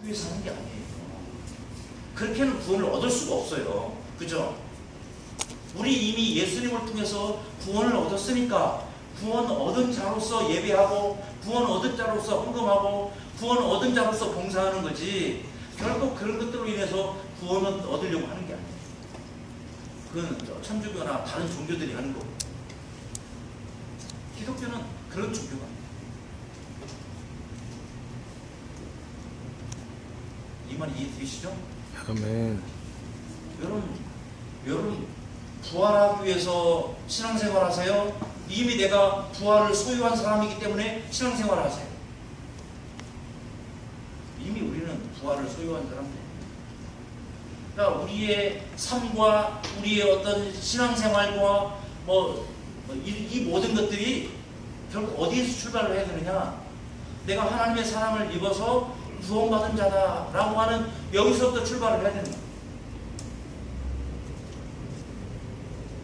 위해 사는 게 아니에요. 그렇게는 구원을 얻을 수가 없어요. 그죠? 우리 이미 예수님을 통해서 구원을 얻었으니까 구원 얻은 자로서 예배하고 구원 얻은 자로서 헌금하고 구원 얻은 자로서 봉사하는 거지, 결국 그런 것들로 인해서 구원을 얻으려고 하는 게 아니에요. 그건 천주교나 다른 종교들이 하는 거고, 기독교는 그런 종교가 아니에요. 이 말 이해되시죠? 아멘. 여러분 부활하기 위해서 신앙생활 하세요? 이미 내가 부활을 소유한 사람이기 때문에 신앙생활 하세요. 이미 우리는 부활을 소유한 사람들. 그러니까 우리의 삶과 우리의 어떤 신앙생활과 이 모든 것들이 결국 어디에서 출발을 해야 되느냐? 내가 하나님의 사랑을 입어서 구원받은 자다라고 하는 여기서부터 출발을 해야 되는 거예요.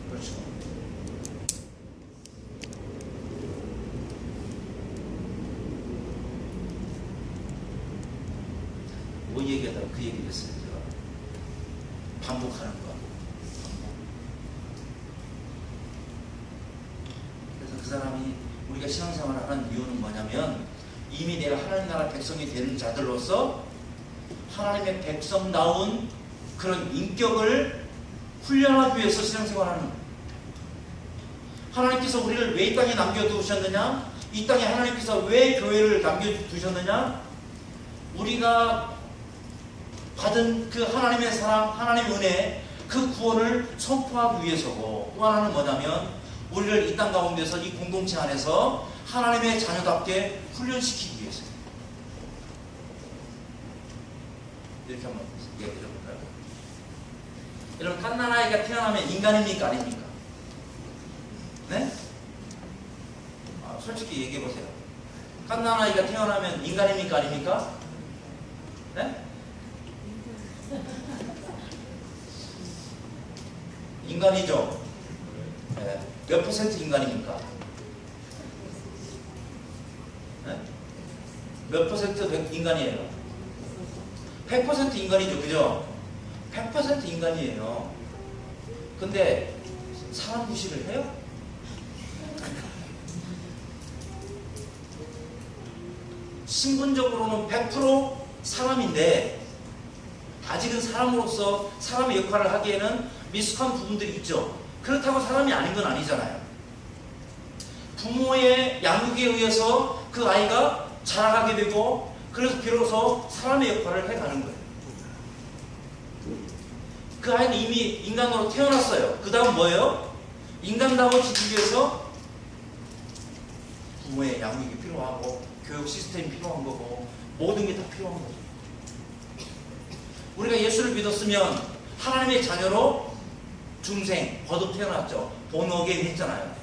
그렇죠. 뭐 얘기하다가 그 얘기를 했어요. 제가 반복하는 거. 그래서 그 사람이 우리가 신앙생활을 하는 이유는 뭐냐면, 이미 내가 하나님 나라 백성이 되는 자들로서 하나님의 백성다운 그런 인격을 훈련하기 위해서 신앙생활하는 거예요. 하나님께서 우리를 왜 이 땅에 남겨두셨느냐? 이 땅에 하나님께서 왜 교회를 남겨두셨느냐? 우리가 받은 그 하나님의 사랑, 하나님의 은혜, 그 구원을 선포하기 위해서고, 또 하나는 뭐냐면 우리를 이 땅 가운데서 이 공동체 안에서 하나님의 자녀답게 훈련시키기 위해서. 이렇게 한번 얘기해 볼까요? 여러분, 갓난아이가 태어나면 인간입니까? 아닙니까? 네? 솔직히 얘기해 보세요. 갓난아이가 태어나면 인간입니까? 아닙니까? 네? 인간이죠. 네. 몇 퍼센트 인간입니까? 네? 몇 퍼센트 인간이에요? 100% 인간이죠. 그죠? 100% 인간이에요. 근데 사람 무시를 해요? 신분적으로는 100% 사람인데 아직은 사람으로서 사람의 역할을 하기에는 미숙한 부분들이 있죠. 그렇다고 사람이 아닌 건 아니잖아요. 부모의 양육에 의해서 그 아이가 자라가게 되고, 그래서 비로소 사람의 역할을 해가는 거예요. 그 아이는 이미 인간으로 태어났어요. 그 다음 뭐예요? 인간다워지기 위해서 부모의 양육이 필요하고 교육 시스템이 필요한 거고 모든 게 다 필요한 거죠. 우리가 예수를 믿었으면 하나님의 자녀로 중생, 거듭 태어났죠. 본어게인 했잖아요.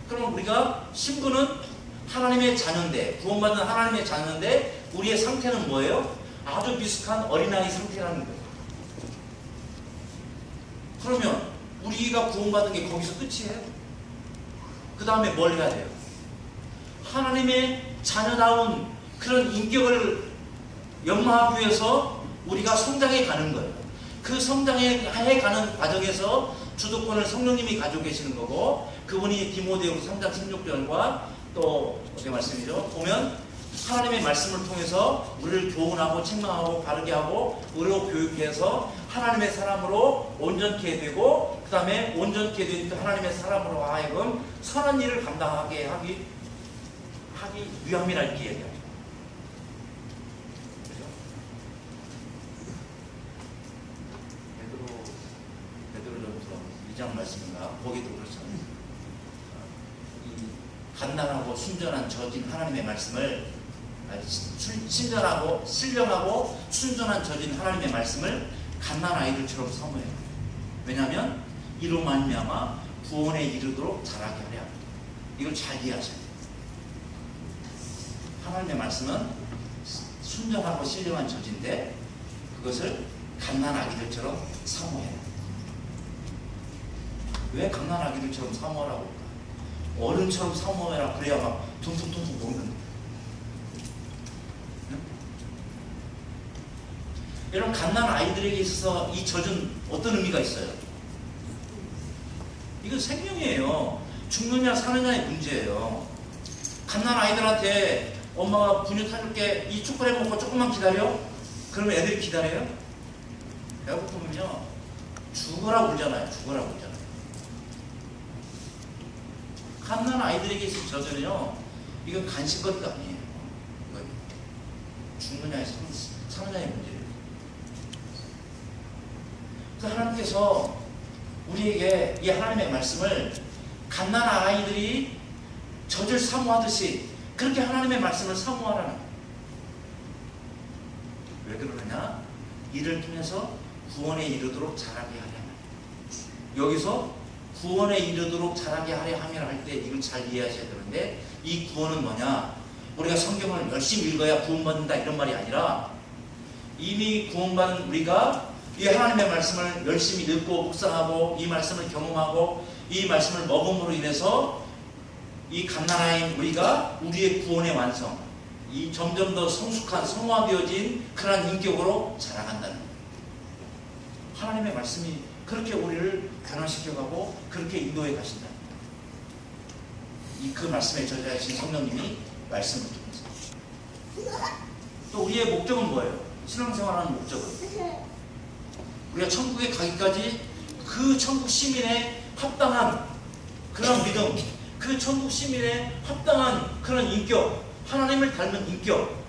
그럼 우리가 신분은 하나님의 자녀인데, 구원받은 하나님의 자녀인데, 우리의 상태는 뭐예요? 아주 미숙한 어린아이 상태라는 거예요. 그러면 우리가 구원받은 게 거기서 끝이에요? 그 다음에 뭘 해야 돼요? 하나님의 자녀다운 그런 인격을 연마하기 위해서 우리가 성장해 가는 거예요. 그 성장해 가는 과정에서 주도권을 성령님이 가지고 계시는 거고, 그분이 디모데후서 3장 16절과 또 어떻게 말씀이죠? 보면 하나님의 말씀을 통해서 우리를 교훈하고 책망하고 바르게 하고 의로 교육해서 하나님의 사람으로 온전케 되고, 그 다음에 온전케 된 그 하나님의 사람으로 하여금 선한 일을 감당하게 하기 위함이라 이렇게 얘기하죠. 그죠? 베드로전서 2장 말씀인가? 거기도 그렇잖아요. 이 간단하고 순전한 저진 하나님의 말씀을, 친절하고 신령하고 순전한 저진 하나님의 말씀을 갓난 아이들처럼 사모해요. 왜냐하면 이로 말미암아 구원에 이르도록 자라게 하려 합니다. 이걸 잘 이해하셔야 돼요. 하나님의 말씀은 순전하고 신령한 저진데 그것을 갓난 아기들처럼 사모해요. 왜 갓난 아기들처럼 사모하라고 할까? 어른처럼 사모해라 그래야 막 퉁퉁퉁퉁 먹는. 여러분, 갓난 아이들에게 있어서 이 젖은 어떤 의미가 있어요? 이건 생명이에요. 죽느냐 사느냐의 문제예요. 갓난 아이들한테 엄마가 분유 타줄게, 이 초콜릿 먹고 조금만 기다려? 그러면 애들이 기다려요? 배고프면요 죽어라 울잖아요. 죽어라 울잖아요. 갓난 아이들에게 있어서 젖은요, 이건 간식거리가 아니에요. 이건 죽느냐의 사느냐의 문제예요. 그래서 하나님께서 우리에게 이 하나님의 말씀을 갓난 아이들이 젖을 사모하듯이 그렇게 하나님의 말씀을 사모하라는 거예요. 왜 그러느냐? 이를 통해서 구원에 이르도록 자라게 하려 하면, 여기서 구원에 이르도록 자라게 하려 하면 할 때 이걸 잘 이해하셔야 되는데, 이 구원은 뭐냐? 우리가 성경을 열심히 읽어야 구원받는다 이런 말이 아니라, 이미 구원받은 우리가 이 하나님의 말씀을 열심히 읽고 묵상하고 이 말씀을 경험하고 이 말씀을 먹음으로 인해서 이 갓난아인 우리가 우리의 구원의 완성, 이 점점 더 성숙한 성화되어진 그러한 인격으로 자라간다는 거예요. 하나님의 말씀이 그렇게 우리를 변화시켜가고 그렇게 인도해 가신다. 그 말씀에 저자이신 성령님이 말씀을 통해서. 또 우리의 목적은 뭐예요? 신앙생활하는 목적은 우리가 천국에 가기까지 그 천국 시민의 합당한 그런 믿음, 그 천국 시민의 합당한 그런 인격, 하나님을 닮은 인격,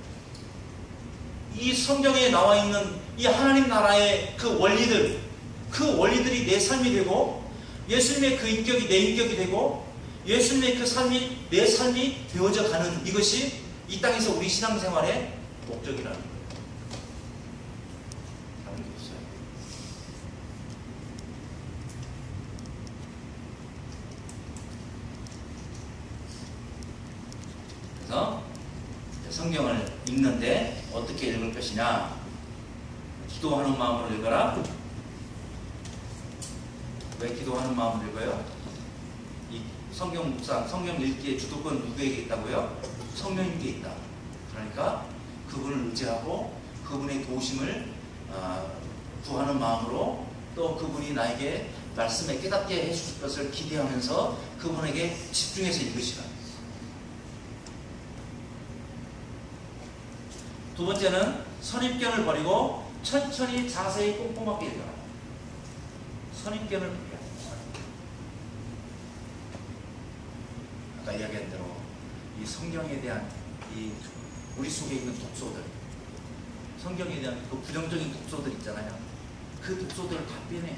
이 성경에 나와 있는 이 하나님 나라의 그 원리들이 내 삶이 되고, 예수님의 그 인격이 내 인격이 되고, 예수님의 그 삶이 내 삶이 되어져 가는, 이것이 이 땅에서 우리 신앙생활의 목적이라는 거예요. 다른 게 없어요. 그래서 성경을 읽는데 어떻게 읽을 것이냐? 기도하는 마음으로 읽어라. 왜 기도하는 마음으로 읽어요? 이 성경 묵상, 성경 읽기의 주도권 누구에게 있다고요? 성령님께 있다. 그러니까 그분을 의지하고 그분의 도우심을 구하는 마음으로, 또 그분이 나에게 말씀에 깨닫게 해주실 것을 기대하면서 그분에게 집중해서 읽으시라. 두 번째는 선입견을 버리고 천천히 자세히 꼼꼼하게 읽어라. 선입견을 버려야 합니다. 아까 이야기한 대로 이 성경에 대한 이 우리 속에 있는 독소들, 성경에 대한 그 부정적인 독소들 있잖아요. 그 독소들을 다 빼내.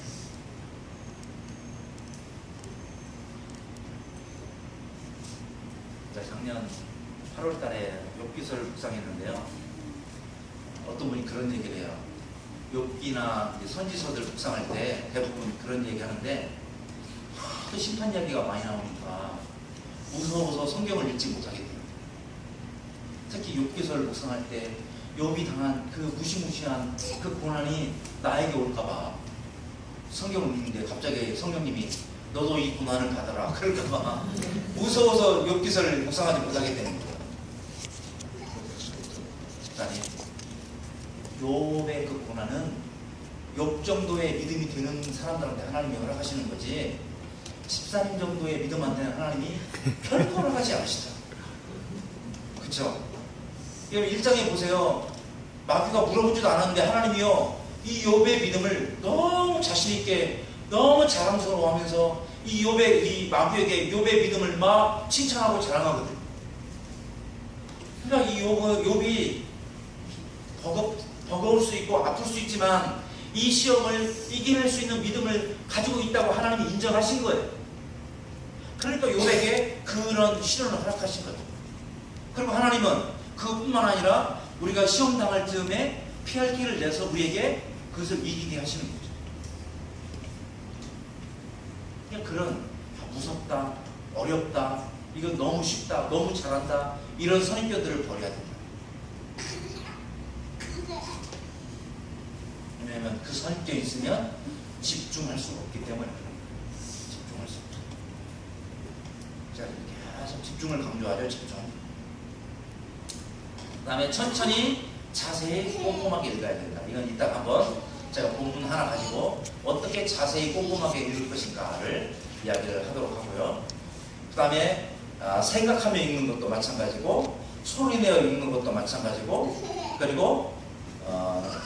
작년 8월 달에 욥기서를 묵상했는데요. 어떤 분이 그런 얘기를 해요. 욥기나 선지서들 묵상할 때 대부분 그런 얘기 하는데, 하도 심판 이야기가 많이 나오니까 무서워서 성경을 읽지 못하게 돼요. 특히 욥기서를 묵상할 때 욥이 당한 그 무시무시한 그 고난이 나에게 올까봐 성경을 읽는데 갑자기 성령님이 너도 이 고난을 받아라 그럴까봐 무서워서 욥기서를 묵상하지 못하게 되는 거예요. 아니, 욥의 그 고난은 욥 정도의 믿음이 되는 사람들한테 하나님이 허락하시는 거지, 집사님 정도의 믿음한테는 하나님이 별거 허락하지 않으시죠. 그쵸? 여러분 1장에 보세요. 마귀가 물어보지도 않았는데 하나님이요, 이 욥의 믿음을 너무 자신있게 너무 자랑스러워하면서 이 마귀에게 욥의 믿음을 막 칭찬하고 자랑하거든. 그러니까 이 욥이 버거울 수 있고 아플 수 있지만 이 시험을 이겨낼 수 있는 믿음을 가지고 있다고 하나님이 인정하신 거예요. 그러니까 욥에게 그런 시련을 허락하신 거예요. 그리고 하나님은 그뿐만 아니라 우리가 시험 당할 즈음에 피할 길을 내서 우리에게 그것을 이기게 하시는 거죠. 그냥 그런 무섭다, 어렵다, 이건 너무 쉽다, 너무 잘한다, 이런 선입견들을 버려야 된다. 왜냐하면 그 선입견이 있으면 집중할 수가 없기 때문에 집중할 수 없죠. 자, 이렇게 계속 집중을 강조하죠. 집중. 그 다음에 천천히 자세히 꼼꼼하게 읽어야 된다. 이건 이따가 한번 제가 본문 하나 가지고 어떻게 자세히 꼼꼼하게 읽을 것인가를 이야기를 하도록 하고요. 그 다음에 생각하며 읽는 것도 마찬가지고 소리내어 읽는 것도 마찬가지고 그리고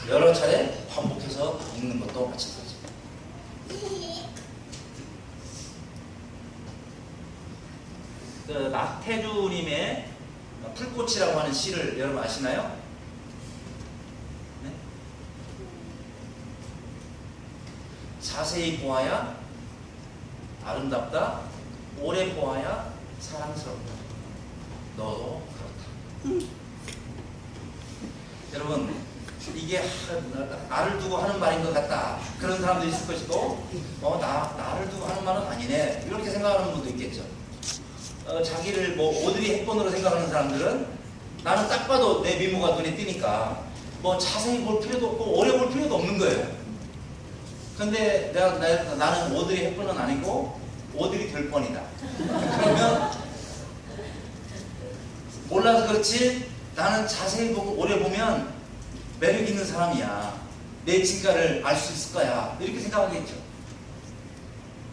여러 차례 반복해서 읽는 것도 마찬가지입니다. 그 낙태주님의 풀꽃이라고 하는 시를 여러분 아시나요? 네? 자세히 보아야 아름답다. 오래 보아야 사랑스럽다. 너도 그렇다. 여러분 이게 나를 두고 하는 말인 것 같다. 그런 사람도 있을 것이고 나를 두고 하는 말은 아니네. 이렇게 생각하는 분도 있겠죠. 자기를 뭐 오드리 헵번으로 생각하는 사람들은 나는 딱 봐도 내 미모가 눈에 띄니까 뭐 자세히 볼 필요도 없고 오래 볼 필요도 없는 거예요. 근데 나는 오드리 헵번은 아니고 오드리 될 뻔이다. 그러면 몰라서 그렇지 나는 자세히 보고 오래 보면 매력 있는 사람이야. 내 진가를 알 수 있을 거야. 이렇게 생각하겠죠.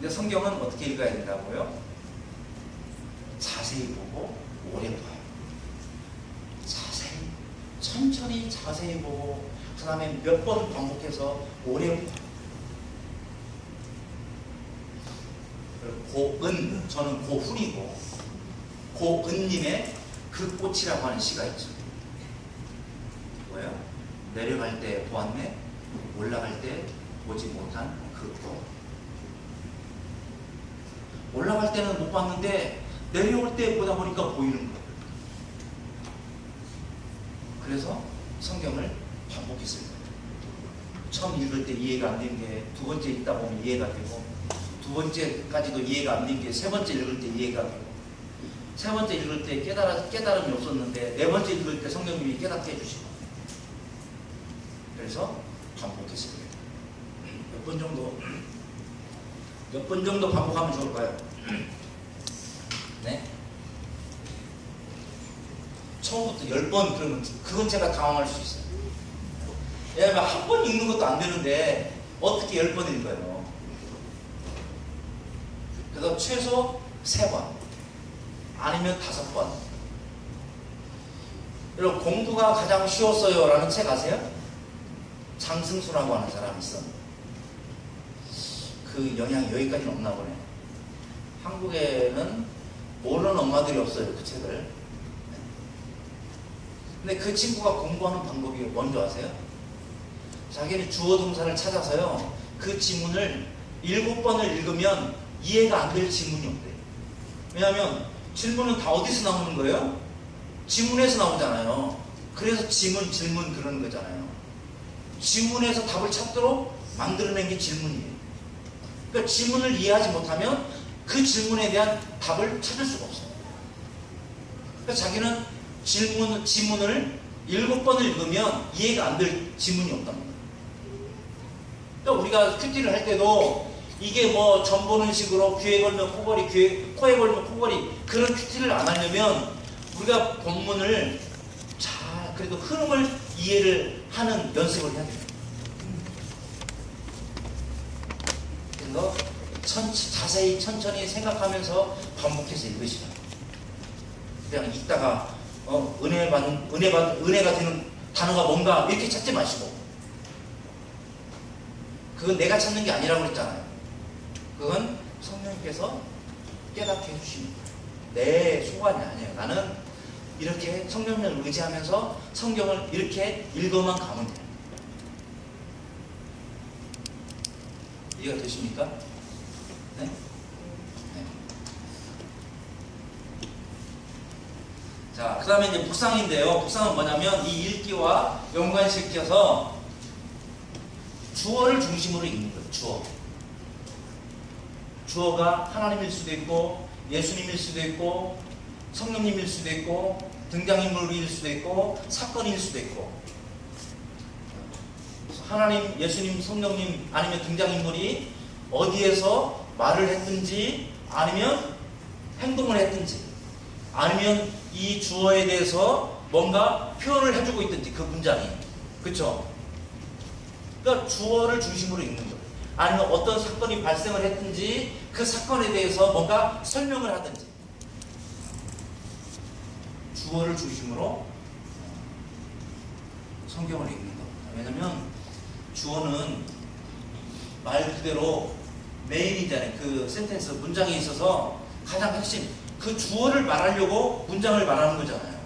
근데 성경은 어떻게 읽어야 된다고요? 자세히 보고 오래 봐요. 자세히 천천히 자세히 보고 그 다음에 몇 번 반복해서 오래 봐요. 고은, 저는 고훈이고 고은님의 그 꽃이라고 하는 시가 있죠. 뭐예요? 내려갈 때 보았네, 올라갈 때 보지 못한 그 꽃. 올라갈 때는 못 봤는데 내려올 때 보다 보니까 보이는 거예요. 그래서 성경을 반복했을 거예요. 처음 읽을 때 이해가 안 된 게 두 번째 읽다 보면 이해가 되고 두 번째까지도 이해가 안 된 게 세 번째 읽을 때 이해가 되고 세 번째 읽을 때 깨달음이 없었는데 네 번째 읽을 때 성령님이 깨닫게 해주시고 그래서 반복했을 거예요. 몇 번 정도 반복하면 좋을까요? 네? 처음부터 10번 그러면 그건 제가 당황할 수 있어요. 왜냐하면 한 번 읽는 것도 안 되는데 어떻게 10번 읽어요? 그래서 최소 3번 아니면 5번. 여러분 공부가 가장 쉬웠어요 라는 책 아세요? 장승수라고 하는 사람이 있어. 그 영향이 여기까지는 없나 보네. 한국에는 모르는 엄마들이 없어요 그 책을. 근데 그 친구가 공부하는 방법이 뭔지 아세요? 자기는 주어 동사를 찾아서요 그 지문을 7번을 읽으면 이해가 안 될 지문이 없대요. 왜냐하면 질문은 다 어디서 나오는 거예요? 지문에서 나오잖아요. 그래서 질문 그러는 거잖아요. 지문에서 답을 찾도록 만들어낸 게 질문이에요. 그러니까 지문을 이해하지 못하면 그 질문에 대한 답을 찾을 수가 없어요. 그래서 자기는 지문을 7번을 읽으면 이해가 안 될 지문이 없답니다. 그러니까 우리가 큐티를 할 때도 이게 뭐 점 보는 식으로 귀에 걸면 코걸이, 코에 걸면 코걸이 그런 큐티를 안 하려면 우리가 본문을 잘 그래도 흐름을 이해를 하는 연습을 해야 돼요. 그래서 자세히 천천히 생각하면서 반복해서 읽으시라. 그냥 읽다가 은혜가 되는 단어가 뭔가 이렇게 찾지 마시고 그건 내가 찾는 게 아니라고 그랬잖아요. 그건 성령님께서 깨닫게 해주시는 거예요. 내 소관이 아니에요. 나는 이렇게 성령님을 의지하면서 성경을 이렇게 읽어만 가면 돼요. 이해가 되십니까? 네? 네. 자, 그 다음에 이제 묵상인데요. 묵상은 뭐냐면 이 읽기와 연관시켜서 주어를 중심으로 읽는 거예요. 주어가 하나님일 수도 있고 예수님일 수도 있고 성령님일 수도 있고 등장인물일 수도 있고 사건일 수도 있고 하나님, 예수님, 성령님 아니면 등장인물이 어디에서 말을 했든지 아니면 행동을 했든지 아니면 이 주어에 대해서 뭔가 표현을 해주고 있든지 그 문장이. 그쵸? 그러니까 주어를 중심으로 읽는 거예요. 아니면 어떤 사건이 발생을 했든지 그 사건에 대해서 뭔가 설명을 하든지 주어를 중심으로 성경을 읽는 겁니다. 왜냐면 주어는 말 그대로 메인이잖아요. 그 센텐스 문장에 있어서 가장 핵심 그 주어를 말하려고 문장을 말하는 거잖아요.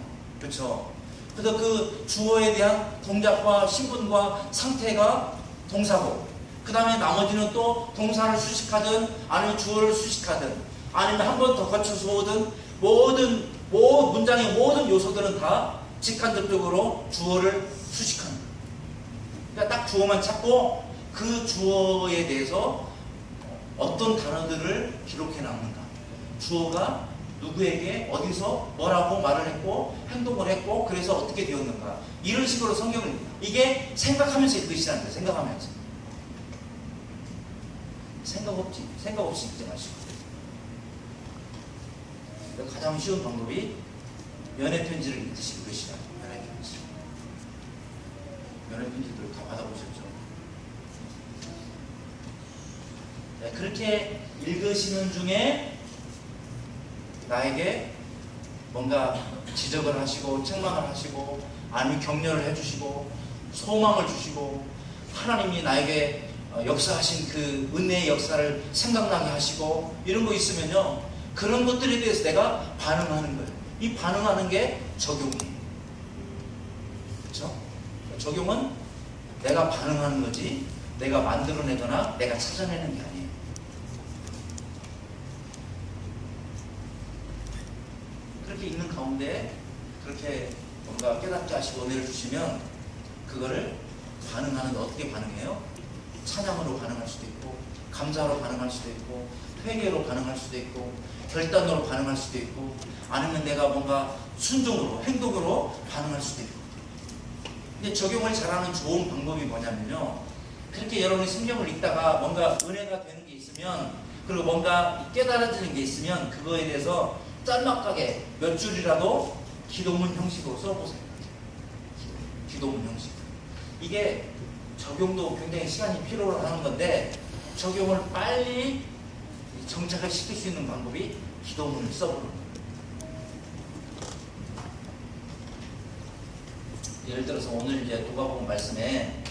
그렇죠? 그래서 그 주어에 대한 동작과 신분과 상태가 동사고 그 다음에 나머지는 또 동사를 수식하든 아니면 주어를 수식하든 아니면 한 번 더 거쳐서 오든 모든 문장의 모든 요소들은 다 직간접적으로 주어를 수식하는 거예요. 그러니까 딱 주어만 찾고 그 주어에 대해서 어떤 단어들을 기록해 놨는가, 주어가 누구에게 어디서 뭐라고 말을 했고 행동을 했고 그래서 어떻게 되었는가, 이런 식으로 성경을 이게 생각하면서 읽으시라는 거예요. 생각하면서. 생각 없이 읽지 마시고. 가장 쉬운 방법이 연애 편지를 읽듯이 읽으시라. 연애 편지. 연애 편지들 다 받아보셨죠? 네, 그렇게 읽으시는 중에 나에게 뭔가 지적을 하시고 책망을 하시고 아니면 격려를 해주시고 소망을 주시고 하나님이 나에게 역사하신 그 은혜의 역사를 생각나게 하시고 이런 거 있으면요, 그런 것들에 대해서 내가 반응하는 거예요. 이 반응하는 게 적용이에요. 그렇죠? 적용은 내가 반응하는 거지 내가 만들어내거나 내가 찾아내는 게 아니에요. 그렇게 있는 가운데 그렇게 뭔가 깨닫게 하시고 은혜를 주시면 그거를 반응하는데 어떻게 반응해요? 찬양으로 반응할 수도 있고 감사로 반응할 수도 있고 회개로 반응할 수도 있고 결단으로 반응할 수도 있고 아니면 내가 뭔가 순종으로 행동으로 반응할 수도 있고. 근데 적용을 잘하는 좋은 방법이 뭐냐면요, 그렇게 여러분이 성경을 읽다가 뭔가 은혜가 되는 게 있으면 그리고 뭔가 깨달아지는 게 있으면 그거에 대해서 짤막하게 몇 줄이라도 기도문 형식으로 써보세요. 기도문 형식. 이게 적용도 굉장히 시간이 필요로 하는 건데 적용을 빨리 정착을 시킬 수 있는 방법이 기도문을 써보는 거예요. 예를 들어서 오늘 이제 누가복음 말씀에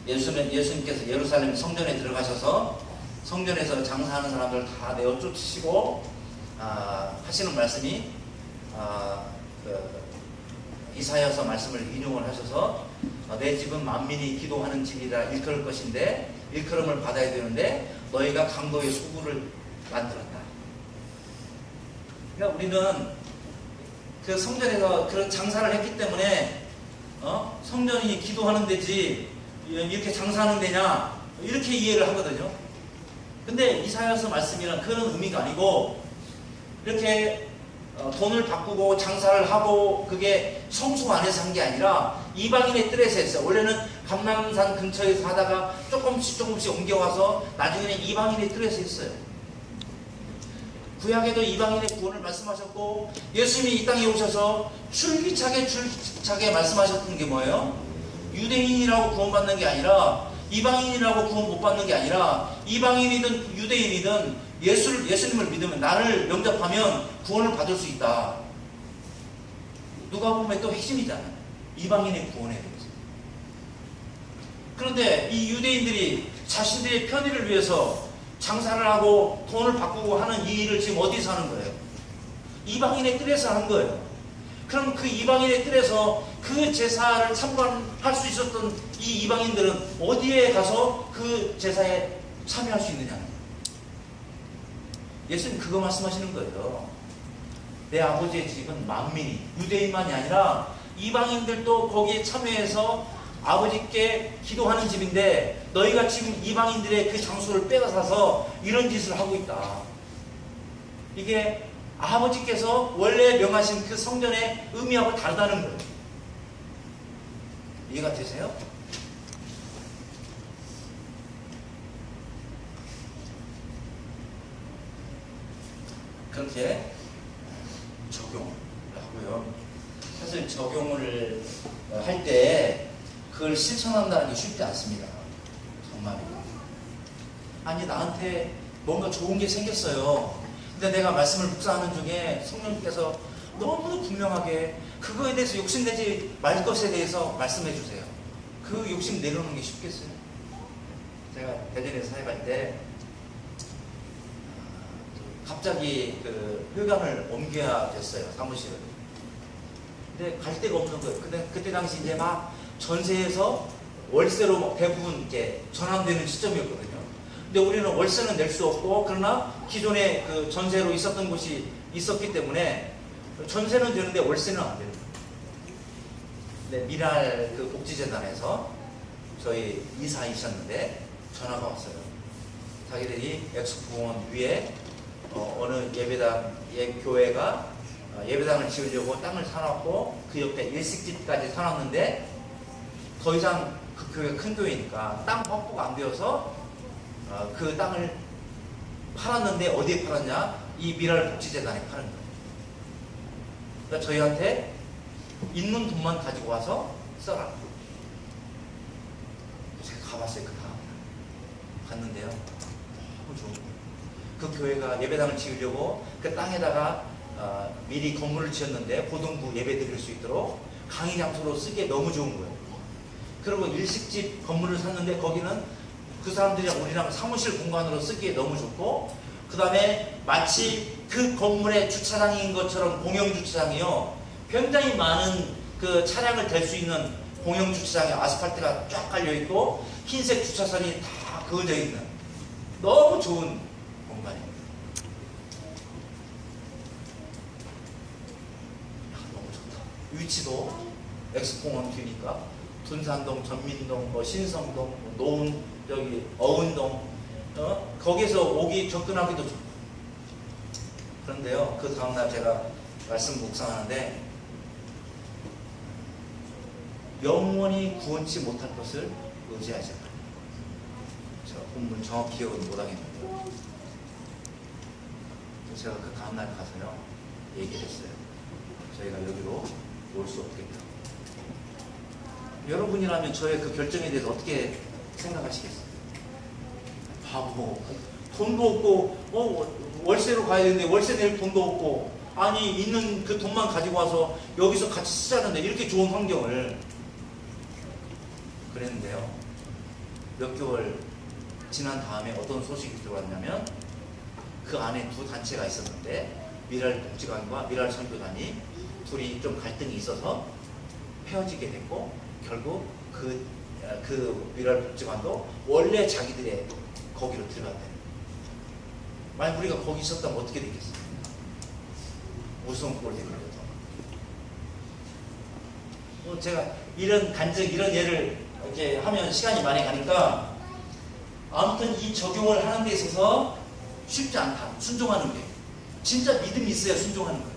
예수님께서 예루살렘 성전에 들어가셔서 성전에서 장사하는 사람들 다 내어 쫓으시고 하시는 말씀이 이사야서 말씀을 인용을 하셔서 내 집은 만민이 기도하는 집이라 일컬을 것인데 일컬음을 받아야 되는데 너희가 강도의 소굴을 만들었다. 그러니까 우리는 그 성전에서 그런 장사를 했기 때문에 성전이 기도하는 데지 이렇게 장사하는 데냐 이렇게 이해를 하거든요. 근데 이사야서 말씀이란 그런 의미가 아니고 이렇게 돈을 바꾸고 장사를 하고 그게 성소 안에서 한 게 아니라 이방인의 뜰에서 했어요. 원래는 감람산 근처에서 하다가 조금씩 옮겨와서 나중에는 이방인의 뜰에서 했어요. 구약에도 이방인의 구원을 말씀하셨고 예수님이 이 땅에 오셔서 줄기차게 말씀하셨던 게 뭐예요? 유대인이라고 구원받는 게 아니라 이방인이라고 구원 못 받는 게 아니라 이방인이든 유대인이든 예수님을 믿으면 나를 영접하면 구원을 받을 수 있다. 누가복음의 또 핵심이잖아요. 이방인의 구원에 대해서. 그런데 이 유대인들이 자신들의 편의를 위해서 장사를 하고 돈을 바꾸고 하는 이 일을 지금 어디서 하는 거예요? 이방인의 뜰에서 하는 거예요. 그럼 그 이방인의 뜰에서 그 제사를 참관할 수 있었던 이 이방인들은 어디에 가서 그 제사에 참여할 수 있느냐? 예수님 그거 말씀하시는 거예요. 내 아버지의 집은 만민이, 유대인만이 아니라 이방인들도 거기에 참여해서 아버지께 기도하는 집인데 너희가 지금 이방인들의 그 장소를 빼앗아서 이런 짓을 하고 있다. 이게 아버지께서 원래 명하신 그 성전의 의미하고 다르다는 거예요. 이해가 되세요? 그렇게 적용을 하고요. 것을 적용을 할 때 그걸 실천한다는 게 쉽지 않습니다. 정말이에요. 아니 나한테 뭔가 좋은 게 생겼어요. 근데 내가 말씀을 묵상하는 중에 성령님께서 너무 분명하게 그거에 대해서 욕심내지 말 것에 대해서 말씀해 주세요. 그 욕심 내려놓는 게 쉽겠어요? 제가 대전에 사역할 때 갑자기 그 회관을 옮겨야 됐어요. 사무실을. 근데 갈 데가 없는 거예요. 근데 그때 당시 이제 막 전세에서 월세로 대부분 이렇게 전환되는 시점이었거든요. 근데 우리는 월세는 낼 수 없고, 그러나 기존에 그 전세로 있었던 곳이 있었기 때문에 전세는 되는데 월세는 안 되는 거예요. 근데 미랄 그 복지재단에서 저희 이사이셨는데 전화가 왔어요. 자기들이 엑스포공원 위에 어느 예배당, 교회가 예배당을 지으려고 땅을 사놨고 그 옆에 일식집까지 사놨는데 더 이상 그 교회가 큰 교회니까 땅 확보가 안 되어서 그 땅을 팔았는데 어디에 팔았냐? 이 미랄 복지재단에 파는 거예요. 그러니까 저희한테 있는 돈만 가지고 와서 써라. 제가 가봤어요. 그 다음에 갔는데요. 너무 좋은 거예요. 그 교회가 예배당을 지으려고 그 땅에다가 미리 건물을 지었는데 고등부 예배 드릴 수 있도록 강의 장소로 쓰기에 너무 좋은 거예요. 그리고 일식집 건물을 샀는데 거기는 그 사람들이랑 우리랑 사무실 공간으로 쓰기에 너무 좋고, 그 다음에 마치 그 건물의 주차장인 것처럼 공영주차장이요. 굉장히 많은 그 차량을 댈 수 있는 공영주차장에 아스팔트가 쫙 깔려있고 흰색 주차선이 다 그어져 있는 너무 좋은 공간입니다. 너무 좋다. 위치도 엑스공원 뒤니까 둔산동, 전민동, 신성동, 노은, 저기 어은동, 거기서 오기 접근하기도 좋고. 그런데요, 그 다음날 제가 말씀 묵상하는데 영원히 구원치 못할 것을 의지하지 않아요. 제가 본문 정확히 기억은 못하겠는데 제가 그 다음날 가서요 얘기를 했어요. 저희가 여기로 올 수 없겠다. 여러분이라면 저의 그 결정에 대해서 어떻게 생각하시겠어요? 바보. 돈도 없고 월세로 가야 되는데 월세 낼 돈도 없고, 아니 있는 그 돈만 가지고 와서 여기서 같이 쓰자는데 이렇게 좋은 환경을. 그랬는데요, 몇 개월 지난 다음에 어떤 소식이 들어왔냐면 그 안에 두 단체가 있었는데 미랄 복지관과 미랄 선교단이 둘이 좀 갈등이 있어서 헤어지게 됐고, 결국 그 미랄 복지관도 원래 자기들의 거기로 들어갔대요. 만약 우리가 거기 있었다면 어떻게 되겠어요? 무서운 꼴이 되거든요. 제가 이런 간증, 이런 예를 이렇게 하면 시간이 많이 가니까, 아무튼 이 적용을 하는 데 있어서 쉽지 않다. 순종하는 게. 진짜 믿음이 있어야 순종하는 거예요.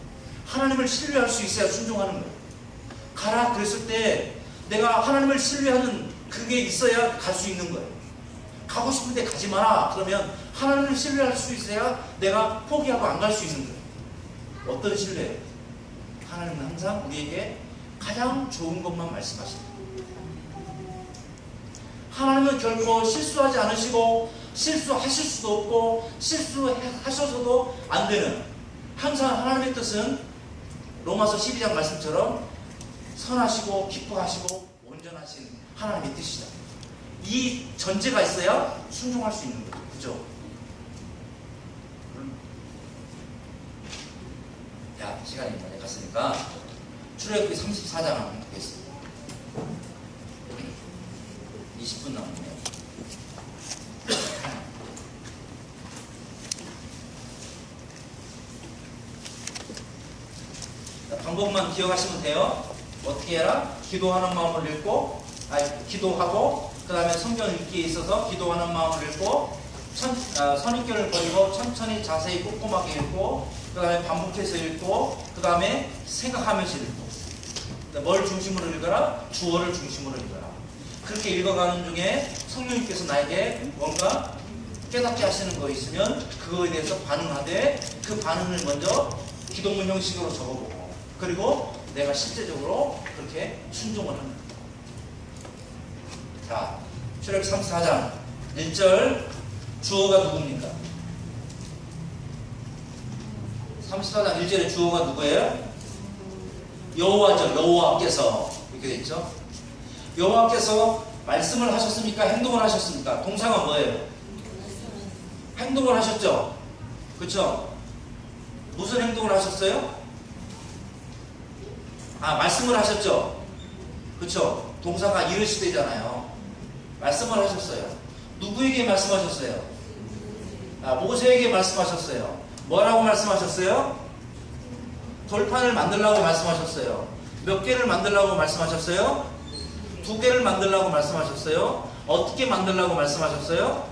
하나님을 신뢰할 수 있어야 순종하는 거예요. 가라 그랬을 때 내가 하나님을 신뢰하는 그게 있어야 갈 수 있는 거예요. 가고 싶은데 가지 마라 그러면 하나님을 신뢰할 수 있어야 내가 포기하고 안 갈 수 있는 거예요. 어떤 신뢰예요? 하나님은 항상 우리에게 가장 좋은 것만 말씀하십니다. 하나님은 결코 실수하지 않으시고 실수하실 수도 없고 실수하셔서도 안 되는, 항상 하나님의 뜻은 로마서 12장 말씀처럼 선하시고 기뻐하시고 온전하신 하나님의 뜻이다. 이 전제가 있어야 순종할 수 있는 거죠. 그죠? 야, 시간이 많이 갔으니까 출애굽기 34장 한번 보겠습니다. 20분 남았네요. 방법만 기억하시면 돼요. 어떻게 해라? 기도하는 마음을 읽고, 기도하고, 그 다음에 성경 읽기에 있어서 기도하는 마음을 읽고, 선입견을 버리고 천천히 자세히 꼼꼼하게 읽고, 그 다음에 반복해서 읽고, 그 다음에 생각하면서 읽고. 뭘 중심으로 읽어라? 주어를 중심으로 읽어라. 그렇게 읽어가는 중에 성령님께서 나에게 뭔가 깨닫게 하시는 거 있으면 그거에 대해서 반응하되, 그 반응을 먼저 기도문 형식으로 적어보고, 그리고 내가 실제적으로 그렇게 순종을 합니다. 자, 출애굽기 34장 1절 주어가 누굽니까? 34장 1절에 주어가 누구예요? 여호와죠. 여호와께서 이렇게 됐죠. 여호와께서 말씀을 하셨습니까? 행동을 하셨습니까? 동사가 뭐예요? 행동을 하셨죠. 그렇죠? 무슨 행동을 하셨어요? 말씀을 하셨죠. 그렇죠? 동사가 이르시되잖아요. 말씀을 하셨어요. 누구에게 말씀하셨어요? 모세에게 말씀하셨어요. 뭐라고 말씀하셨어요? 돌판을 만들라고 말씀하셨어요. 몇 개를 만들라고 말씀하셨어요? 2개를 만들라고 말씀하셨어요. 어떻게 만들라고 말씀하셨어요?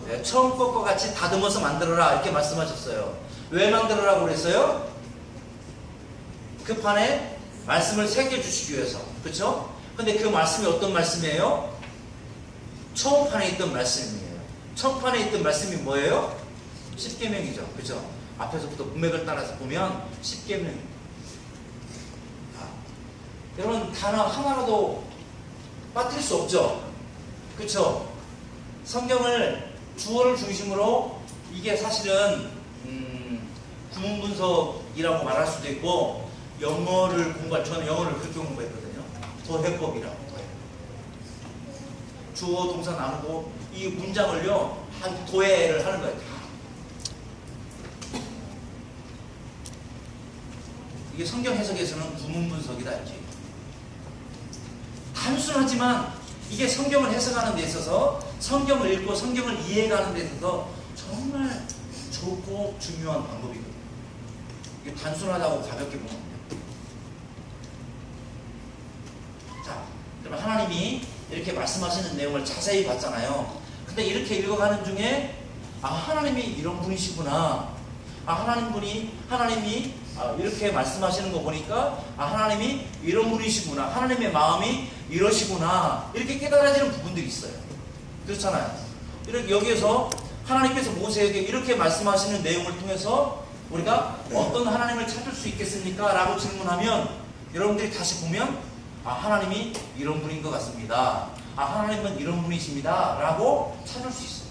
네, 처음 것과 같이 다듬어서 만들어라 이렇게 말씀하셨어요. 왜 만들어라고 그랬어요? 그 판에 말씀을 새겨주시기 위해서. 그렇죠? 근데 그 말씀이 어떤 말씀이에요? 처음 판에 있던 말씀이에요. 처음 판에 있던 말씀이 뭐예요? 십계명이죠. 그렇죠? 앞에서부터 문맥을 따라서 보면 십계명. 여러분 단어 하나라도 빠뜨릴 수 없죠. 그렇죠? 성경을 주어를 중심으로 이게 사실은 구문 분석이라고 말할 수도 있고 영어를 공부할 저는 영어를 그렇게 공부했거든요. 도해법이라고 도해법. 주어 동사 나누고 이 문장을요 한 도해를 하는 거예요. 이게 성경 해석에서는 구문 분석이다 이렇게. 단순하지만 이게 성경을 해석하는 데 있어서 성경을 읽고 성경을 이해하는 데 있어서 정말 좋고 중요한 방법이거든요. 이게 단순하다고 가볍게 보면 돼요. 자, 그럼 하나님이 이렇게 말씀하시는 내용을 자세히 봤잖아요. 근데 이렇게 읽어가는 중에 하나님이 이런 분이시구나. 하나님이 이렇게 말씀하시는 거 보니까 하나님이 이런 분이시구나. 하나님의 마음이 이러시구나. 이렇게 깨달아지는 부분들이 있어요. 그렇잖아요. 이렇게 여기에서 하나님께서 모세에게 이렇게 말씀하시는 내용을 통해서 우리가 어떤 하나님을 찾을 수 있겠습니까? 라고 질문하면 여러분들이 다시 보면 하나님이 이런 분인 것 같습니다. 하나님은 이런 분이십니다. 라고 찾을 수 있어요.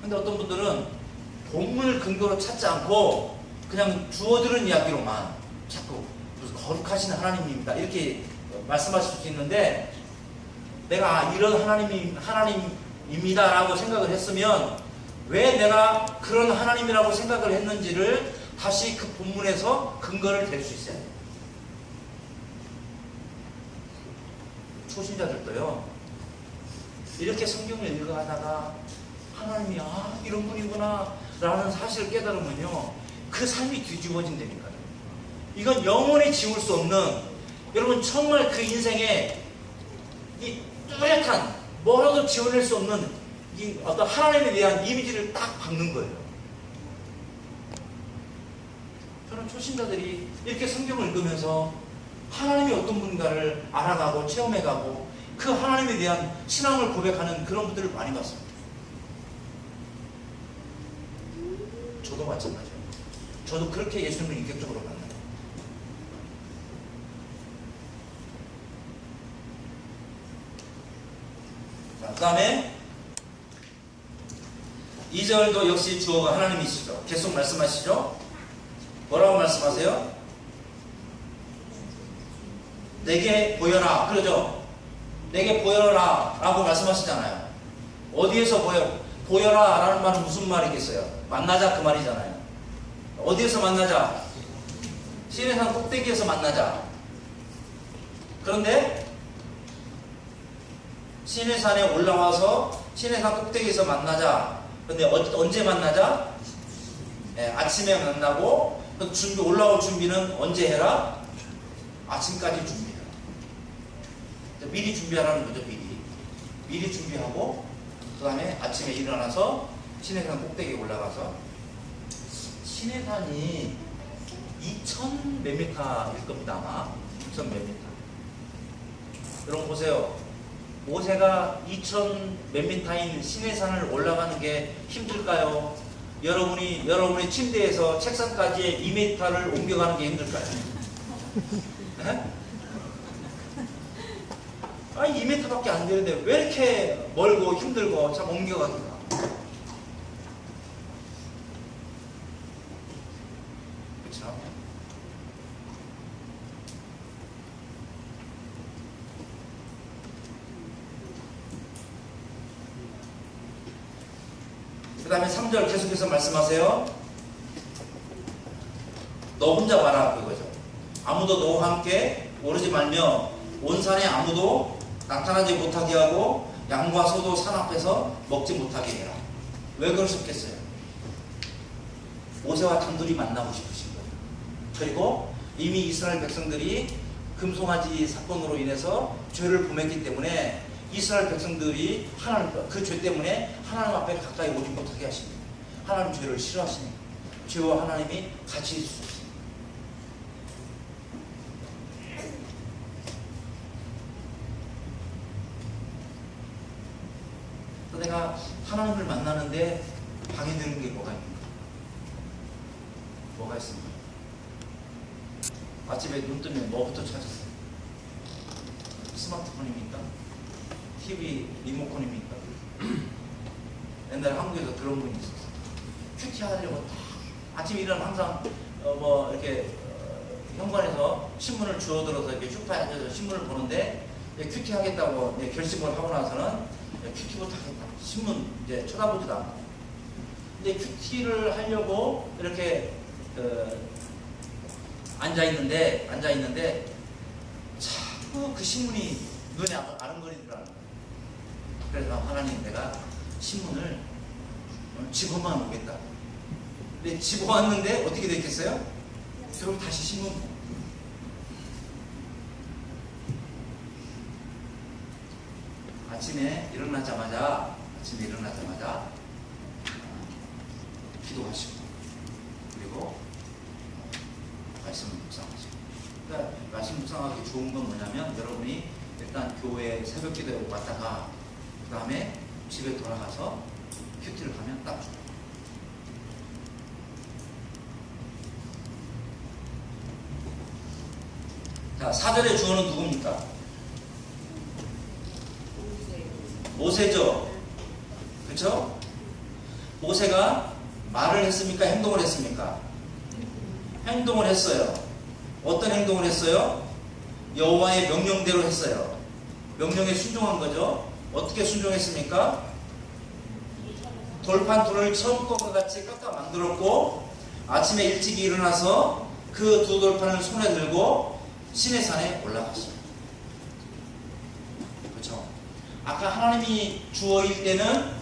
근데 어떤 분들은 본문을 근거로 찾지 않고 그냥 주어들은 이야기로만 자꾸 무슨 거룩하신 하나님입니다 이렇게 말씀하실 수 있는데 내가 이런 하나님입니다 라고 생각을 했으면 왜 내가 그런 하나님이라고 생각을 했는지를 다시 그 본문에서 근거를 댈 수 있어야 돼요. 초신자들도요 이렇게 성경을 읽어가다가 하나님이 이런 분이구나 라는 사실을 깨달으면요 그 삶이 뒤집어진다니까요. 이건 영원히 지울 수 없는 여러분 정말 그 인생에 이 뚜렷한 뭐라도 지워낼 수 없는 이 어떤 하나님에 대한 이미지를 딱 박는 거예요. 저는 초신자들이 이렇게 성경을 읽으면서 하나님이 어떤 분인가를 알아가고 체험해가고 그 하나님에 대한 신앙을 고백하는 그런 분들을 많이 봤습니다. 저도 마찬가지예요. 저도 그렇게 예수님을 인격적으로 만나요. 자, 그 다음에 2절도 역시 주어가 하나님이시죠. 계속 말씀하시죠. 뭐라고 말씀하세요? 내게 보여라. 그러죠? 내게 보여라 라고 말씀하시잖아요. 어디에서 보여라 라는 말은 무슨 말이겠어요? 만나자 그 말이잖아요. 어디에서 만나자? 시내산 꼭대기에서 만나자. 그런데 시내산에 올라와서 시내산 꼭대기에서 만나자. 그런데 언제 만나자? 아침에 만나고 올라올 준비는 언제 해라? 아침까지 준비해라. 미리 준비하라는 거죠. 미리 준비하고 그 다음에 아침에 일어나서 시내산 꼭대기에 올라가서 시내산이 2000 몇 미터일 겁니다. 아마 2000 몇 미터. 여러분 보세요. 모세가 2000 몇 미터인 시내산을 올라가는 게 힘들까요? 여러분이 침대에서 책상까지 2m를 옮겨가는 게 힘들까요? 네? 아니 2m밖에 안 되는데 왜 이렇게 멀고 힘들고 참 옮겨가기가. 그렇죠? 그 다음에 3절 계속해서 말씀하세요. 너 혼자 봐라 그거죠. 아무도 너와 함께 오르지 말며 온 산에 아무도 나타나지 못하게 하고 양과 소도 산 앞에서 먹지 못하게 해라. 왜 그러셨겠어요? 모세와 단둘이 만나고 싶으신 거예요. 그리고 이미 이스라엘 백성들이 금송아지 사건으로 인해서 죄를 범했기 때문에 이스라엘 백성들이 하나님 그 죄 때문에 하나님 앞에 가까이 오지 못하게 하십니다. 하나님 죄를 싫어하시니까 죄와 하나님이 같이 있을 수 없습니다. 내가 하나님을 만나는데 방해되는 게 뭐가 있는가? 뭐가 있습니까? 아침에 눈 뜨면 뭐부터 찾았어요? 스마트폰입니까? TV 리모컨입니까? 옛날에 한국에서 그런 분이 있었어요. 큐티 하려고 딱 아침에 일어나면 항상 이렇게 현관에서 신문을 주워들어서 이렇게 소파에 앉아서 신문을 보는데 큐티 하겠다고 결심을 하고 나서는 큐티부터 하겠다. 신문 이제 쳐다보지도 않고. 근데 큐티를 하려고 이렇게 앉아 있는데 자꾸 그 신문이 눈에 아른거리더라고요. 그래서 하나님 내가 신문을 집어만 오겠다. 근데 집어왔는데 어떻게 됐겠어요? 결국 다시 신문. 아침에 일어나자마자 기도하시고 그리고 말씀을 묵상하시고. 그러니까 말씀 묵상하기 좋은 건 뭐냐면 여러분이 일단 교회 새벽 기도에 왔다가 그 다음에 집에 돌아가서 큐티를 하면 딱 좋아요. 자, 4절의 주어는 누굽니까? 모세죠. 그렇죠? 모세가 말을 했습니까? 행동을 했습니까? 행동을 했어요. 어떤 행동을 했어요? 여호와의 명령대로 했어요. 명령에 순종한 거죠. 어떻게 순종했습니까? 돌판 둘을 처음 것과 같이 깎아 만들었고 아침에 일찍 일어나서 그 두 돌판을 손에 들고 시내산에 올라갔어요. 그렇죠? 아까 하나님이 주어일 때는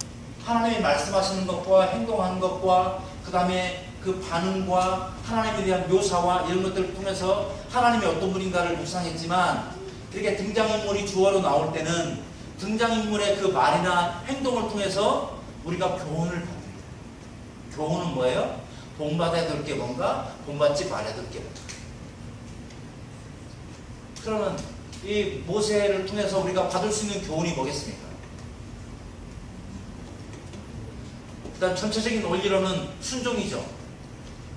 하나님이 말씀하시는 것과 행동하는 것과 그 다음에 그 반응과 하나님에 대한 묘사와 이런 것들을 통해서 하나님이 어떤 분인가를 묵상했지만 이렇게 등장인물이 주어로 나올 때는 등장인물의 그 말이나 행동을 통해서 우리가 교훈을 받는 거예요. 교훈은 뭐예요? 본받아야 될 게 뭔가, 본받지 말아야 될 게 뭔가. 그러면 이 모세를 통해서 우리가 받을 수 있는 교훈이 뭐겠습니까? 일단 전체적인 원리로는 순종이죠.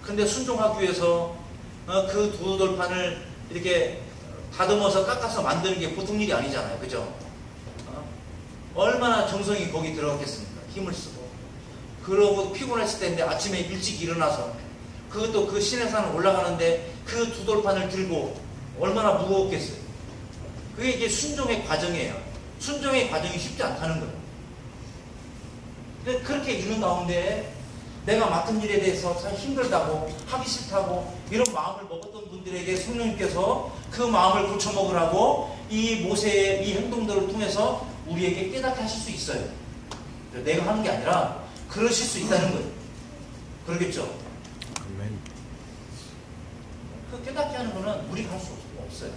근데 순종하기 위해서 그 두 돌판을 이렇게 다듬어서 깎아서 만드는 게 보통 일이 아니잖아요. 그죠? 얼마나 정성이 거기 들어갔겠습니까? 힘을 쓰고. 그러고 피곤했을 때인데 아침에 일찍 일어나서 그것도 그 시내산을 올라가는데 그 두 돌판을 들고 얼마나 무거웠겠어요. 그게 이게 순종의 과정이에요. 순종의 과정이 쉽지 않다는 거예요. 근데 그렇게 있는 가운데 내가 맡은 일에 대해서 참 힘들다고 하기 싫다고 이런 마음을 먹었던 분들에게 성령님께서 그 마음을 고쳐먹으라고 이 모세의 이 행동들을 통해서 우리에게 깨닫게 하실 수 있어요. 내가 하는 게 아니라 그러실 수 있다는 거예요. 그러겠죠? 아멘. 그 깨닫게 하는 거는 우리가 할 수 없어요.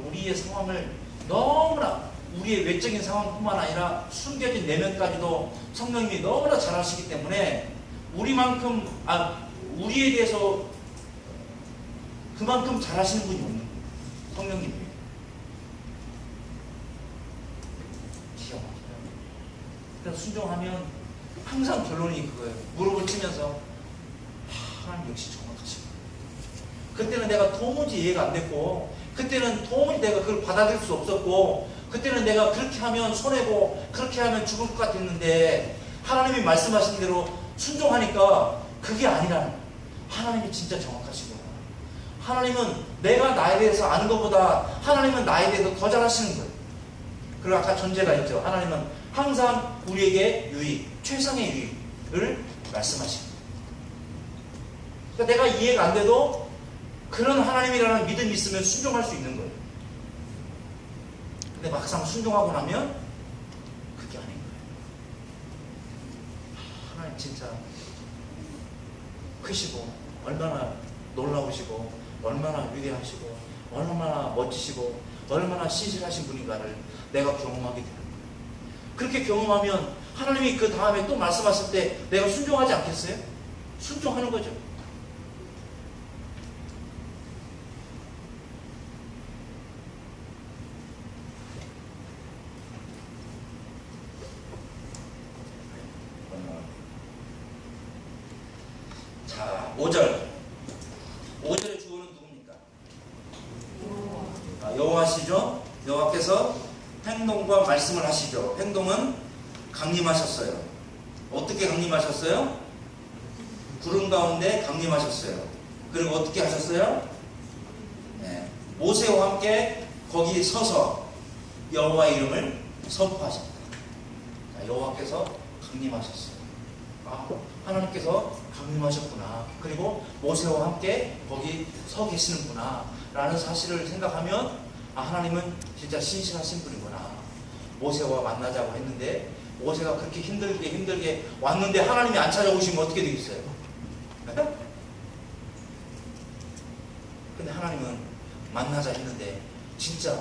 우리의 상황을 너무나 우리의 외적인 상황뿐만 아니라 숨겨진 내면까지도 성령님이 너무나 잘 아시기 때문에 우리에 대해서 그만큼 잘 하시는 분이 없는 거예요. 성령님이. 기가 막혀요. 그래서 순종하면 항상 결론이 그거예요. 무릎을 치면서 하나님 역시 정확하시고, 그때는 내가 도무지 이해가 안 됐고, 그때는 도무지 내가 그걸 받아들일 수 없었고, 그때는 내가 그렇게 하면 손해고 그렇게 하면 죽을 것 같았는데 하나님이 말씀하신 대로 순종하니까 그게 아니라는 거예요. 하나님이 진짜 정확하시구나. 하나님은 내가 나에 대해서 아는 것보다 하나님은 나에 대해서 더 잘 아시는 거예요. 그리고 아까 전제가 있죠. 하나님은 항상 우리에게 유익, 최상의 유익을 말씀하십니다. 그러니까 내가 이해가 안 돼도 그런 하나님이라는 믿음이 있으면 순종할 수 있는 거예요. 근데 막상 순종하고 나면 그게 아닌 거예요. 하나님 진짜 크시고 얼마나 놀라우시고 얼마나 위대하시고 얼마나 멋지시고 얼마나 신실하신 분인가를 내가 경험하게 되는 거예요. 그렇게 경험하면 하나님이 그 다음에 또 말씀하실 때 내가 순종하지 않겠어요? 순종하는 거죠. 자, 5절의 주어는 누굽니까? 여호와시죠. 여호와께서 행동과 말씀을 하시죠. 행동은 강림하셨어요. 어떻게 강림하셨어요? 구름 가운데 강림하셨어요. 그리고 어떻게 하셨어요? 네, 모세와 함께 거기 서서 여호와의 이름을 선포하셨다. 여호와께서 강림하셨어요. 하나님께서 강림하셨구나. 그리고 모세와 함께 거기 서 계시는구나 라는 사실을 생각하면 하나님은 진짜 신실하신 분이구나. 모세와 만나자고 했는데 모세가 그렇게 힘들게 왔는데 하나님이 안 찾아오시면 어떻게 되겠어요? 근데 하나님은 만나자 했는데 진짜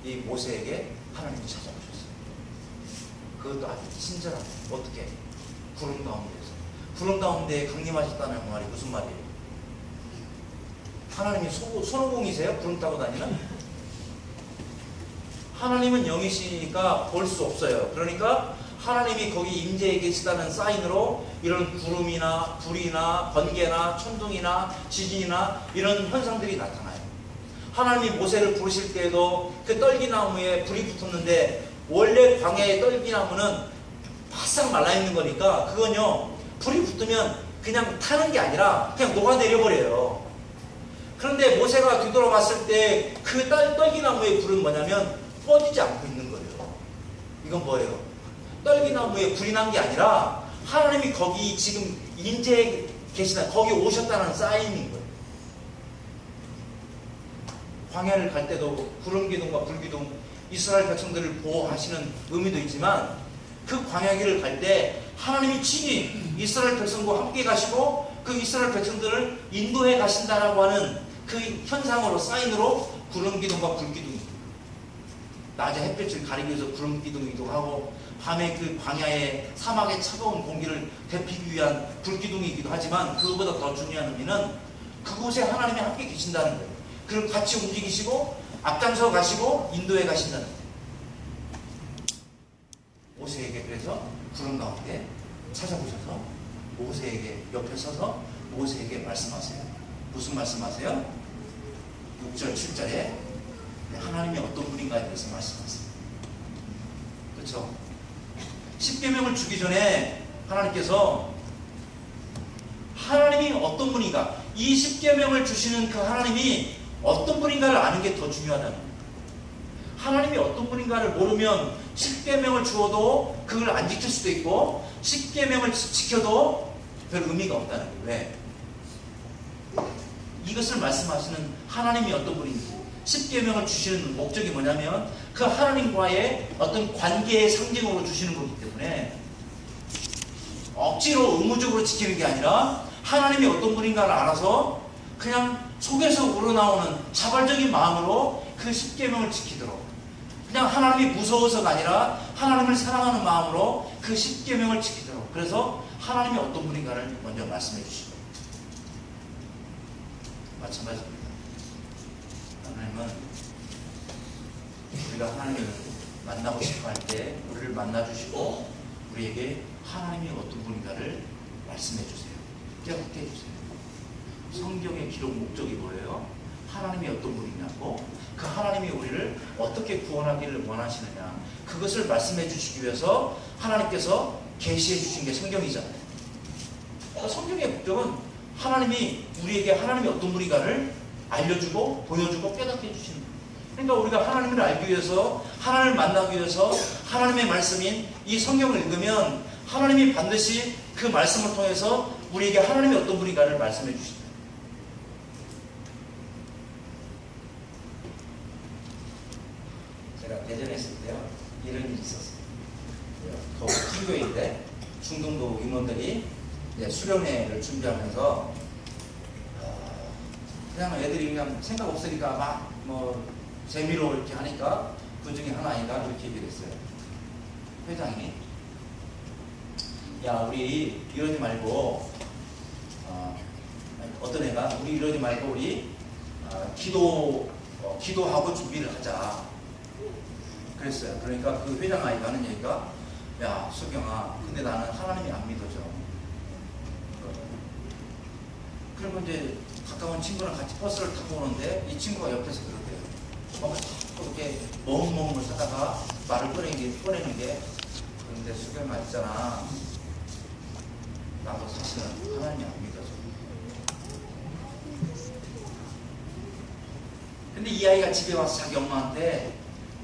이 모세에게 하나님이 찾아오셨어요. 그것도 아주 친절하게. 어떻게? 구름 가운데에서. 구름 가운데 강림하셨다는 말이 무슨 말이에요? 하나님이 손오공이세요? 구름 타고 다니는? 하나님은 영이시니까 볼 수 없어요. 그러니까 하나님이 거기 임재해 계시다는 사인으로 이런 구름이나 불이나 번개나 천둥이나 지진이나 이런 현상들이 나타나요. 하나님이 모세를 부르실 때에도 그 떨기나무에 불이 붙었는데 원래 광야의 떨기나무는 바싹 말라있는 거니까 그건요 불이 붙으면 그냥 타는 게 아니라 그냥 녹아내려버려요. 그런데 모세가 뒤돌아봤을 때 그 떨기나무의 불은 뭐냐면 꺼지지 않고 있는 거예요. 이건 뭐예요? 떨기나무에 불이 난 게 아니라 하나님이 거기 지금 임재해 계시다, 거기 오셨다는 사인인 거예요. 광야를 갈 때도 구름기둥과 불기둥, 이스라엘 백성들을 보호하시는 의미도 있지만 그 광야길을 갈 때 하나님이 친히 이스라엘 백성과 함께 가시고 그 이스라엘 백성들을 인도해 가신다라고 하는 그 현상으로, 사인으로 구름기둥과 불기둥이, 낮에 햇볕을 가리기 위해서 구름기둥이기도 하고 밤에 그 광야의 사막의 차가운 공기를 데피기 위한 불기둥이기도 하지만 그것보다 더 중요한 의미는 그곳에 하나님이 함께 계신다는 거예요. 그걸 같이 움직이시고 앞장서 가시고 인도해 가신다는 거예요. 모세에게 그래서 구름 가운데 찾아보셔서 모세에게 옆에 서서 모세에게 말씀하세요. 무슨 말씀하세요? 6절 7절에 하나님이 어떤 분인가에 대해서 말씀하세요. 그렇죠? 십계명을 주기 전에 하나님께서 하나님이 어떤 분인가, 이 십계명을 주시는 그 하나님이 어떤 분인가를 아는 게 더 중요하다는 거예요. 하나님이 어떤 분인가를 모르면 십계명을 주어도 그걸 안 지킬 수도 있고 십계명을 지켜도 별 의미가 없다는 거예요. 왜? 이것을 말씀하시는 하나님이 어떤 분인지, 십계명을 주시는 목적이 뭐냐면 그 하나님과의 어떤 관계의 상징으로 주시는 거기 때문에 억지로 의무적으로 지키는 게 아니라 하나님이 어떤 분인가를 알아서 그냥 속에서 우러나오는 자발적인 마음으로 그 십계명을 지키도록, 그냥 하나님이 무서워서가 아니라 하나님을 사랑하는 마음으로 그 십계명을 지키도록, 그래서 하나님이 어떤 분인가를 먼저 말씀해 주시고, 마찬가지입니다. 하나님은 우리가 하나님을 만나고 싶어 할 때 우리를 만나주시고 우리에게 하나님이 어떤 분인가를 말씀해 주세요. 깨닫게 해주세요. 성경의 기록 목적이 뭐예요? 하나님이 어떤 분이냐고, 그 하나님이 우리를 어떻게 구원하기를 원하시느냐, 그것을 말씀해 주시기 위해서 하나님께서 계시해 주신 게 성경이잖아요. 그러니까 성경의 목적은 하나님이 우리에게 하나님이 어떤 분인가를 알려주고 보여주고 깨닫게 해주시는 거예요. 그러니까 우리가 하나님을 알기 위해서, 하나님을 만나기 위해서 하나님의 말씀인 이 성경을 읽으면 하나님이 반드시 그 말씀을 통해서 우리에게 하나님이 어떤 분인가를 말씀해 주신다. 제가 대전에 있을 때요, 이런 일이 있었어요. 거기 큰 교회인데 중등부 임원들이 수련회를 준비하면서 그냥 애들이 그냥 생각 없으니까 막 뭐 재미로 이렇게 하니까 그 중에 하나 아이가 이렇게 얘기를 했어요. 회장이, 야 우리 이러지 말고 어떤 애가 우리 이러지 말고 우리 기도하고 준비를 하자 그랬어요. 그러니까 그 회장 아이가 하는 얘기가, 야 수경아, 근데 나는 하나님이 안 믿어져. 그리고 이제 가까운 친구랑 같이 버스를 타고 오는데 이 친구가 옆에서 그러대요. 막 그렇게 멍멍을 하다가 말을 꺼내는 게, 그런데 수경아 있잖아, 나도 사실은 하나님이 안 믿어져. 근데 이 아이가 집에 와서 자기 엄마한테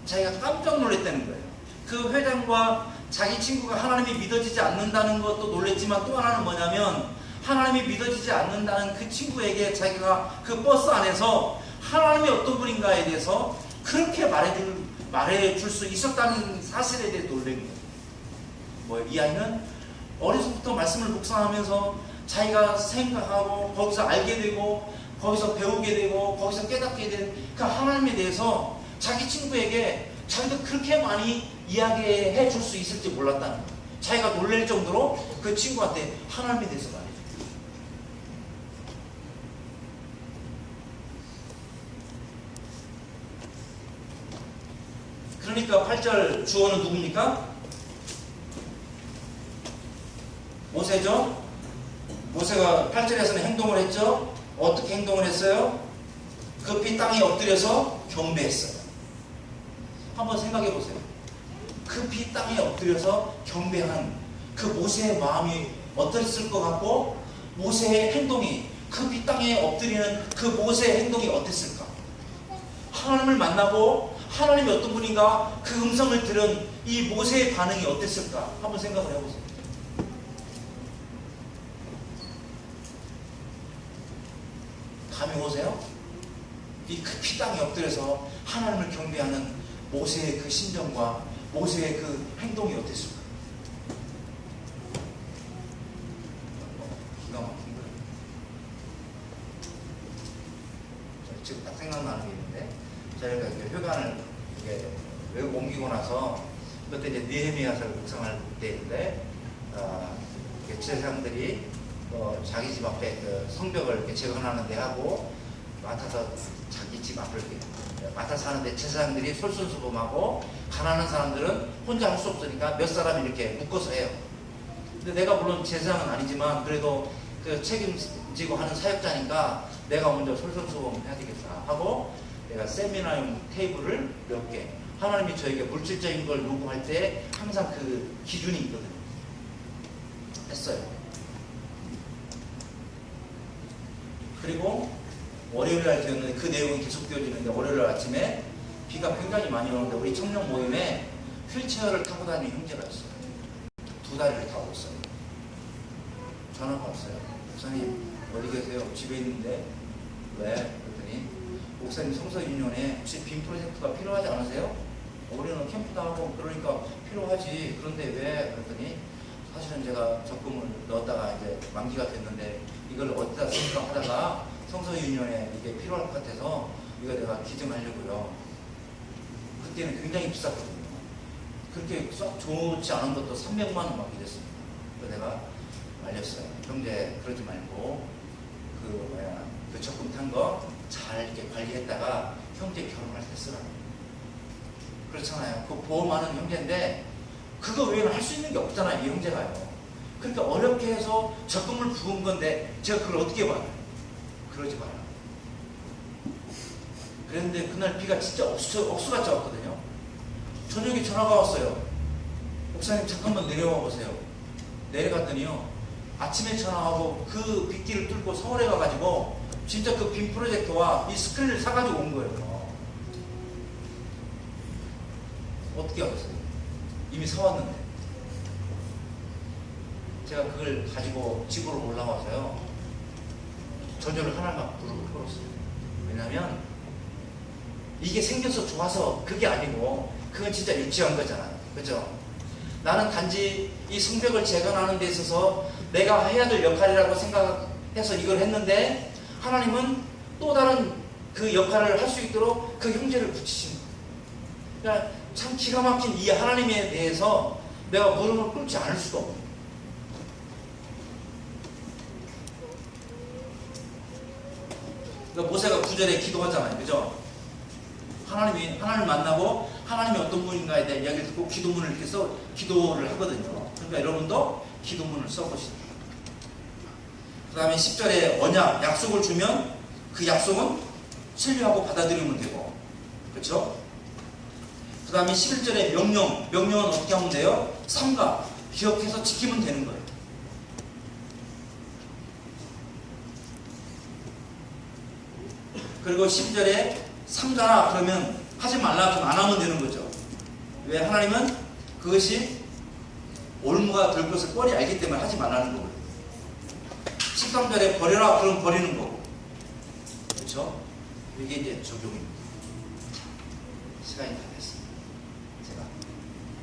자기가 깜짝 놀랐다는 거예요. 그 회장과 자기 친구가 하나님이 믿어지지 않는다는 것도 놀랬지만, 또 하나는 뭐냐면 하나님이 믿어지지 않는다는 그 친구에게 자기가 그 버스 안에서 하나님이 어떤 분인가에 대해서 그렇게 말해줄 수 있었다는 사실에 대해 놀란 거예요. 이 아이는 어려서부터 말씀을 묵상하면서 자기가 생각하고 거기서 알게 되고 거기서 배우게 되고 거기서 깨닫게 된 그 하나님에 대해서 자기 친구에게 자기도 그렇게 많이 이야기해 줄 수 있을지 몰랐다는 거예요. 자기가 놀랄 정도로 그 친구한테 하나님에 대해서 말해요. 그러니까 8절 주어는 누굽니까? 모세죠? 모세가 8절에서는 행동을 했죠? 어떻게 행동을 했어요? 급히 땅에 엎드려서 경배했어요. 한번 생각해 보세요. 급히 땅에 엎드려서 경배한 그 모세의 마음이 어땠을 것 같고, 모세의 행동이, 급히 땅에 엎드리는 그 모세의 행동이 어땠을까? 하나님을 만나고 하나님이 어떤 분인가 그 음성을 들은 이 모세의 반응이 어땠을까? 한번 생각을 해보세요. 감이 오세요? 이 급히 땅에 엎드려서 하나님을 경배하는 모세의 그 심정과 모세의 그 행동이 어땠을까? 기가 막힌 거예요. 지금 딱 생각나는 게 있는데, 저희가 회관을 외국 옮기고 나서 그때 이제 느헤미야서를 묵상할 때인데, 제사장들이 자기 집 앞에 그 성벽을 이렇게 재건하는 데 하고 맡아서 자기 집 앞을 이렇게 맡아서 하는데, 제사장들이 솔선수범하고 가난한 사람들은 혼자 할 수 없으니까 몇 사람이 이렇게 묶어서 해요. 근데 내가 물론 제사장은 아니지만 그래도 그 책임지고 하는 사역자니까 내가 먼저 솔선수범 해야 되겠다 하고, 내가 세미나용 테이블을 몇 개, 하나님이 저에게 물질적인 걸 요구할 때 항상 그 기준이 있거든요. 했어요. 그리고 월요일 날 되었는데 그 내용이 계속 되어지는데, 월요일 날 아침에 비가 굉장히 많이 오는데 우리 청년 모임에 휠체어를 타고 다니는 형제가 있어요. 2다리를 타고 있어요. 전화가 왔어요. 목사님 어디 계세요? 집에 있는데. 왜? 그랬더니, 목사님 성서윤년에 혹시 빔 프로젝트가 필요하지 않으세요? 우리는 캠프도 하고 그러니까 필요하지. 그런데 왜? 그랬더니, 사실은 제가 적금을 넣었다가 이제 만기가 됐는데 이걸 어디다 쓸까 하다가 성서윤년에 이게 필요할 것 같아서 이거 내가 기증하려고요. 그때는 굉장히 비쌌거든요. 그렇게 썩 좋지 않은 것도 300만 원 받게 됐습니다. 그래서 내가 말렸어요. 형제 그러지 말고 그 적금 탄 거 잘 이렇게 관리했다가 형제 결혼할 때 쓰라고. 그렇잖아요. 그 보험하는 형제인데 그거 외에는 할 수 있는 게 없잖아요, 이 형제가요. 그러니까 어렵게 해서 적금을 부은 건데 제가 그걸 어떻게 봐요? 그러지 마요. 그랬는데 그날 비가 진짜 억수같이 왔거든요. 저녁에 전화가 왔어요. 목사님 잠깐만 내려와 보세요. 내려갔더니요, 아침에 전화하고 그 빗길을 뚫고 서울에 가가지고 진짜 그 빔 프로젝터와 이 스크린을 사가지고 온 거예요. 어떻게 하겠어요? 이미 사왔는데. 제가 그걸 가지고 집으로 올라와서요, 전혀를 하나만 무릎을 꿇었어요. 왜냐면 이게 생겨서 좋아서 그게 아니고 그건 진짜 유치한 거잖아요. 그죠? 나는 단지 이 성벽을 재건하는 데 있어서 내가 해야 될 역할이라고 생각해서 이걸 했는데, 하나님은 또 다른 그 역할을 할 수 있도록 그 형제를 붙이신 거예요. 그러니까 참 기가 막힌 이 하나님에 대해서 내가 무릎을 꿇지 않을 수가 없어요. 그러니까 모세가 9절에 기도하잖아요. 그죠? 하나님을 만나고 하나님이 어떤 분인가에 대한 이야기를 듣고 기도문을 이렇게 써, 기도를 하거든요. 그러니까 여러분도 기도문을 써보시죠. 그 다음에 10절에 언약, 약속을 주면 그 약속은 신뢰하고 받아들이면 되고, 그렇죠? 그 다음에 11절에 명령은 어떻게 하면 돼요? 삼가, 기억해서 지키면 되는 거예요. 그리고 12절에 삼가라 그러면 하지 말라 그럼 안 하면 되는 거죠. 왜? 하나님은 그것이 올무가 될 것을 뻔히 알기 때문에 하지 말라는 거고요. 13절에 버려라 그럼 버리는 거고, 그렇죠? 이게 이제 적용입니다. 시간이 다 됐습니다. 제가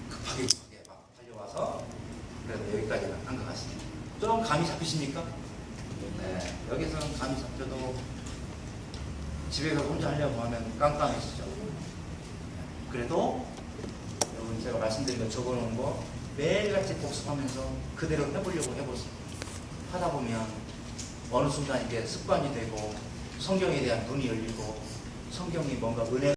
급하게 막 달려와서 그래도 여기까지는 한 것 같습니다. 좀 감이 잡히십니까? 네, 여기서는 감이 잡혀도 집에 가서 혼자 하려고 하면 깜깜해지죠. 그래도 여러분 제가 말씀드린 거 적어놓은 거 매일같이 복습하면서 그대로 해보려고 해보세요. 하다 보면 어느 순간 이게 습관이 되고 성경에 대한 눈이 열리고 성경이 뭔가 은혜